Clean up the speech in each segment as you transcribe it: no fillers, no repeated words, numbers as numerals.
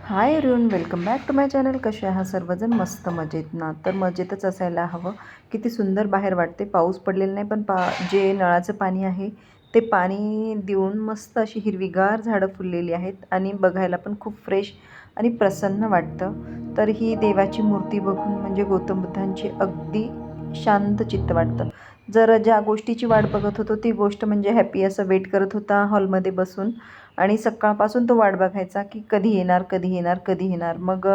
High everyone, welcome back to my channel. कसे आहात सर्वजण? मस्त मजेत ना? तर मजेतच असायला हवं. किती सुंदर बाहेर वाटते. पाऊस पडलेला नाही, पण जे नळाचं पाणी आहे ते पाणी देऊन मस्त अशी हिरवीगार झाडं फुललेली आहेत आणि बघायला पण खूप फ्रेश आणि प्रसन्न वाटतं. तर ही देवाची मूर्ती बघून म्हणजे गौतम बुद्धांची अगदी शांत चित्त वाटतं. जर ज्या गोष्टीची वाट बघत होतो ती गोष्ट म्हणजे हॅपी असं वेट करत होता हॉलमध्ये बसून. आणि सकाळपासून तो वाट बघायचा की कधी येणार, कधी येणार, कधी येणार. मग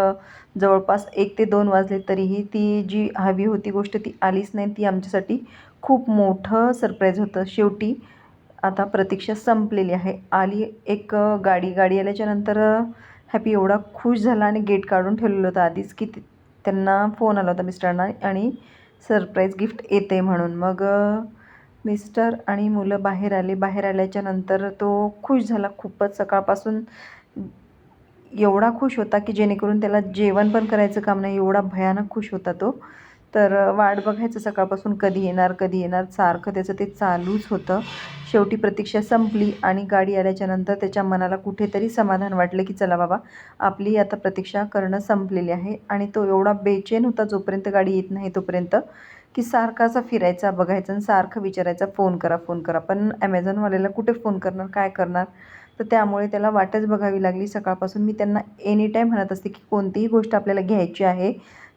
जवळपास 1 ते 2 वाजले तरीही ती जी हवी होती गोष्ट ती आलीच नाही. ती आमच्यासाठी खूप मोठं सरप्राईज होतं. शेवटी आता प्रतीक्षा संपलेली आहे. आली एक गाडी आल्याच्यानंतर हॅपी एवढा खुश झाला आणि गेट काढून ठेवलेलं होतं आधीच की त्यांना फोन आला होता मिस्टरांना आणि सरप्राईज गिफ्ट येते म्हणून. मग मिस्टर आणि मुलं बाहेर आले. बाहेर आल्याच्यानंतर तो खुश झाला खूपच. सकाळपासून एवढा खुश होता की जेणेकरून त्याला जेवण पण करायचं काम नाही, एवढा भयानक खुश होता तो. तर वाट बघायचं सकाळपासून कधी येणार, कधी येणार, सारखं त्याचं ते चालूच होतं. शेवटी प्रतीक्षा संपली आणि गाडी आल्याच्यानंतर त्याच्या मनाला कुठेतरी समाधान वाटलं की चला बाबा, आपली आता प्रतीक्षा करणं संपलेली आहे. आणि तो एवढा बेचैन होता जोपर्यंत गाडी येत नाही तोपर्यंत, की सारखा असा फिरायचा, बघायचा आणि सारखं विचारायचा फोन करा, फोन करा. पण ॲमेझॉनवाल्याला कुठे फोन करणार, काय करणार? तर त्यामुळे त्याला वाटच बघावी लागली. सकाळपासून मी त्यांना एनीटाईम म्हणत असते की कोणतीही गोष्ट आपल्याला घ्यायची आहे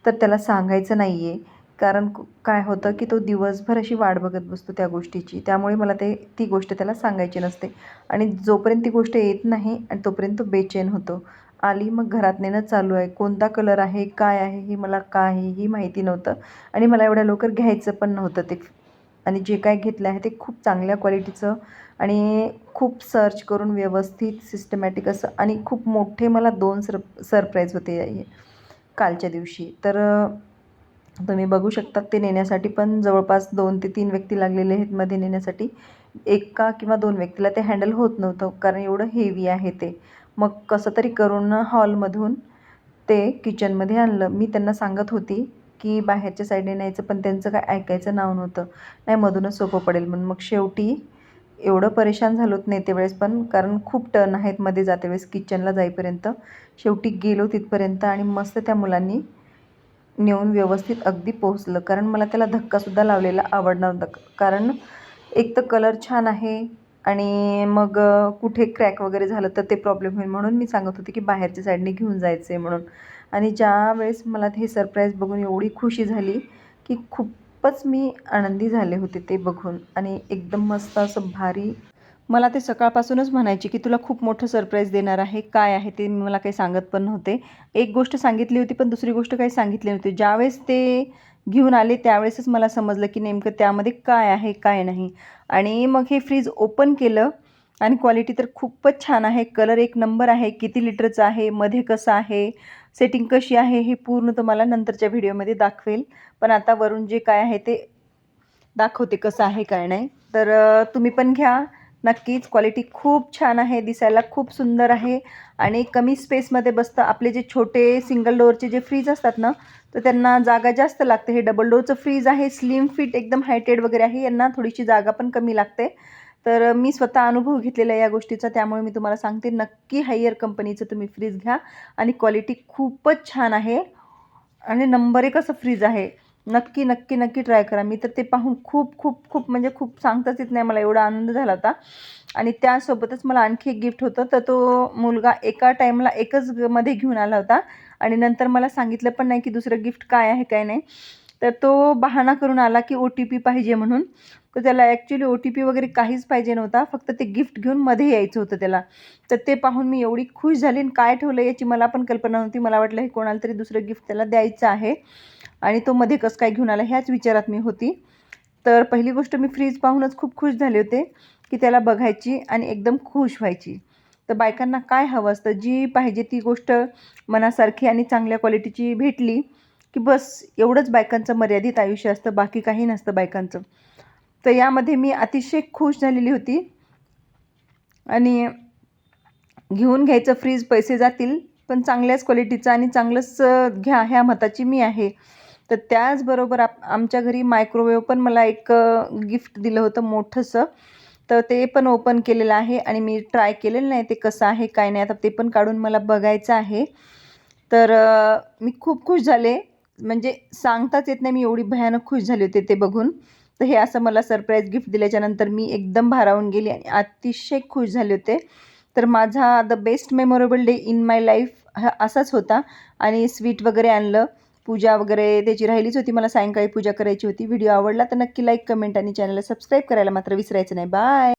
तर त्याला सांगायचं नाही आहे. कारण काय होतं की तो दिवसभर अशी वाट बघत बसतो त्या गोष्टीची. त्यामुळे मला ती गोष्ट त्याला सांगायची नसते. आणि जोपर्यंत ती गोष्ट येत नाही आणि तोपर्यंत तो बेचैन होतो. आली मग घरात नेणं चालू आहे. कोणता कलर आहे, काय आहे, हे मला काहीही माहिती नव्हतं. आणि मला एवढ्या लवकर घ्यायचं पण नव्हतं ते. आणि जे काय घेतलं आहे ते खूप चांगल्या क्वालिटीचं आणि खूप सर्च करून व्यवस्थित सिस्टमॅटिक असं. आणि खूप मोठे मला 2 सरप्राईज होते कालच्या दिवशी. तर तुम्ही बघू शकता ते नेण्यासाठी पण जवळपास 2 ते 3 व्यक्ती लागलेले आहेत मध्ये नेण्यासाठी. एका किंवा 2 व्यक्तीला ते हँडल होत नव्हतं कारण एवढं हेवी आहे ते. मग कसं तरी करून हॉलमधून ते किचनमध्ये आणलं. मी त्यांना सांगत होती की बाहेरच्या साईडने न्यायचं, पण त्यांचं काय ऐकायचं नाव नव्हतं. नाही, मधूनच सोपं पडेल म्हणून. मग शेवटी एवढं परेशान झालो नेते वेळेस पण, कारण खूप टर्न आहेत मध्ये जाते वेळेस किचनला जाईपर्यंत. शेवटी गेलो तिथपर्यंत आणि मस्त त्या मुलांनी नेऊन व्यवस्थित अगदी पोहोचलं. कारण मला त्याला धक्कासुद्धा लावलेला आवडणार नव्हता. कारण एक तर कलर छान आहे आणि मग कुठे क्रॅक वगैरे झालं तर ते प्रॉब्लेम होईल, म्हणून मी सांगत होते की बाहेरच्या साईडने घेऊन जायचं आहे म्हणून. आणि ज्यावेळेस मला हे सरप्राईज बघून एवढी खुशी झाली की खूपच मी आनंदी झाले होते ते बघून. आणि एकदम मस्त असं भारी. मला ते सकाळपासूनच म्हणायचे की तुला खूप मोठं सरप्राईज देणार आहे. काय आहे ते मला काही सांगत पण नव्हते. एक गोष्ट सांगितली होती पण दुसरी गोष्ट काही सांगितली नव्हती. ज्यावेळेस ते घेऊन आले त्यावेळेसच मला समजलं की नेमकं त्यामध्ये काय आहे, काय नाही. आणि मग हे फ्रीज ओपन केलं आणि क्वालिटी तर खूपच छान आहे. कलर एक नंबर आहे. किती लिटरचं आहे, मध्ये कसं आहे, सेटिंग कशी आहे, हे पूर्ण तुम्हाला नंतरच्या व्हिडिओमध्ये दाखवेल. पण आता वरून जे काय आहे ते दाखवते कसं आहे काय नाही. तर तुम्ही पण घ्या नक्कीच. क्वालिटी खूप छान आहे, दिसायला खूप सुंदर आहे आणि कमी स्पेसमध्ये बसतं. आपले जे छोटे सिंगल डोअरचे जे फ्रीज असतात ना, तर त्यांना जागा जास्त लागते. हे डबल डोअरचं फ्रीज आहे, स्लिम फिट, एकदम हायटेड वगैरे आहे. यांना थोडीशी जागा पण कमी लागते. तर मी स्वतः अनुभव घेतलेला आहे या गोष्टीचा, त्यामुळे मी तुम्हाला सांगते नक्की हायर कंपनीचं तुम्ही फ्रीज घ्या. आणि क्वालिटी खूपच छान आहे आणि नंबर 1 असं फ्रीज आहे. नक्की, नक्की, नक्की ट्राय करा. मी तर ते पाहून खूप खूप खूप म्हणजे खूप सांगताच येत नाही, मला एवढा आनंद झाला होता. आणि त्यासोबतच मला आणखी एक गिफ्ट होतं. तर तो मुलगा एका टाईमला एकच मध्ये घेऊन आला होता आणि नंतर मला सांगितलं पण नाही की दुसरं गिफ्ट काय आहे काय नाही. तर तो बहाणा करून आला की OTP पाहिजे म्हणून. तर त्याला ॲक्च्युली OTP वगैरे काहीच पाहिजे नव्हता, फक्त ते गिफ्ट घेऊन मध्ये यायचं होतं त्याला. तर ते पाहून मी एवढी खुश झाली आणि काय ठेवलं याची मला पण कल्पना नव्हती. मला वाटलं हे कोणाला तरी दुसरं गिफ्ट त्याला द्यायचं आहे आणि तो मध्ये कसं काय घेऊन आला ह्याच विचारात मी होती. तर पहिली गोष्ट मी फ्रीज पाहूनच खूप खुश झाले होते की त्याला बघायची आणि एकदम खुश व्हायची. तर बायकांना काय हवं असतं, जी पाहिजे ती गोष्ट मनासारखी आणि चांगल्या क्वालिटीची भेटली की बस, एवढंच बायकांचं मर्यादित आयुष्य असतं, बाकी काही नसतं बायकांचं. तर यामध्ये मी अतिशय खुश झालेली होती. आणि घेऊन घ्यायचं फ्रीज, पैसे जातील पण चांगल्याच क्वालिटीचं आणि चांगलंच घ्या ह्या मताची मी आहे. तर त्याचबरोबर आमच्या घरी मायक्रोवेव्ह पण मला एक गिफ्ट दिलं होतं मोठंसं. तर ते पण ओपन केलेलं आहे आणि मी ट्राय केलेलं नाही ते कसं आहे काय नाही. आता ते पण काढून मला बघायचं आहे. तर मी खूप खुश झाले, म्हणजे सांगताच येत नाही मी एवढी भयानक खुश झाले होते ते बघून. तर हे असं मला सरप्राईज गिफ्ट दिल्याच्यानंतर मी एकदम भारावून गेली आणि अतिशय खुश झाले होते. तर माझा the best memorable day in my life हा असाच होता. आणि स्वीट वगैरे आणलं, पूजा वगैरे त्याची राहिलीच होती, मला सायंकाळी पूजा करायची होती. व्हिडिओ आवडला तर नक्की लाईक, कमेंट आणि चॅनलला सबस्क्राईब करायला मात्र विसरायचं नाही. बाय.